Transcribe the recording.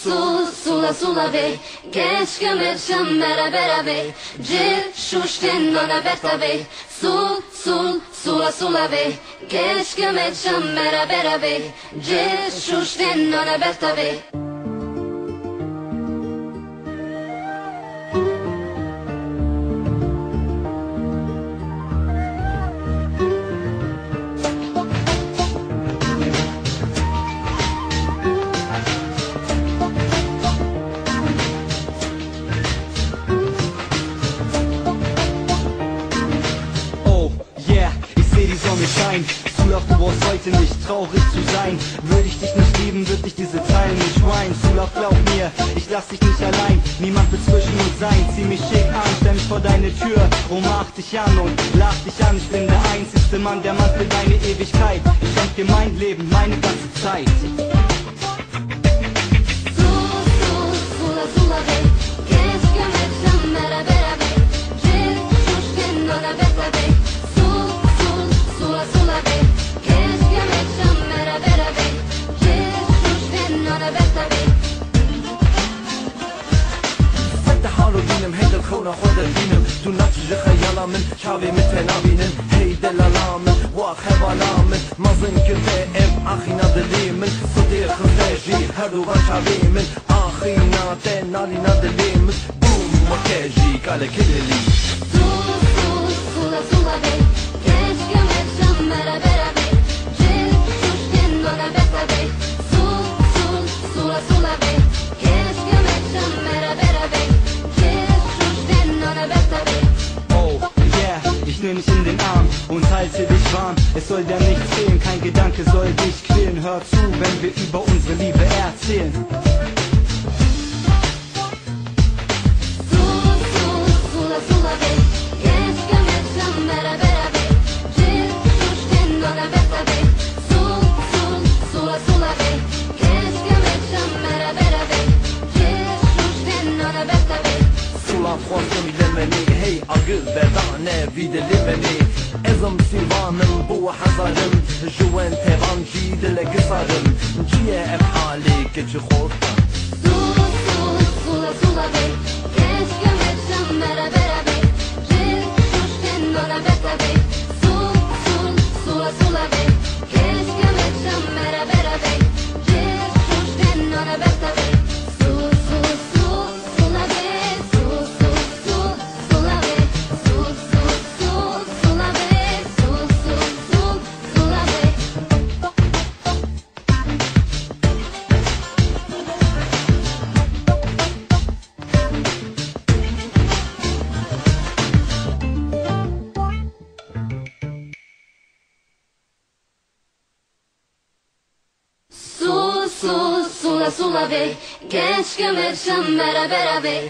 sula sula ve Gençken çam beraber ve Şuşten ona beta ve sula sula ve Gençken çam beraber ve Şuşten ona beta ve Schein. Sulaf, du brauchst heute nicht traurig zu sein. Würde ich dich nicht lieben, würde ich diese Zeilen nicht schreien. Sulaf, glaub mir, ich lass dich nicht allein. Niemand wird zwischen uns sein. Zieh mich schick an, stell mich vor deine Tür. Mach dich an und lach dich an. Ich bin der einzigste Mann, der Mann für deine Ewigkeit. Ich schenk dir mein Leben, meine ganze Zeit. Du natsche khayala min shavi mitenabinin hey delalamin wa khawalamin mazin kete ev akhina delimin sudir khaji hadu vashavimin akhina tenalina delimin boom makeji kale kilili sula sula ve Gençken çam beraber ve Şuşten ona beta ve sula sula ve Gençken çam beraber ve Ich nehm dich in den Arm und halte dich warm. Es soll dir nichts fehlen, kein Gedanke soll dich quälen. Hör zu, wenn wir über unsere Liebe erzählen. Sula sula ve Gençken çam beraber ve Şuşten ona beta ve sula sula ve Gençken çam beraber ve Şuşten ona beta ve Sula frosten lemeni hey agil bedane videlemeni Ezem sivanım bu hazarım Juen tevan jidele gısarım Ciye efhali geçi khortan Sula sula ve Gençken çam beraber ve Şuşten ona beta ve sula sula ve Gençken çam beraber ve Şuşten ona beta ve Sula ve Gençken çam beraber ve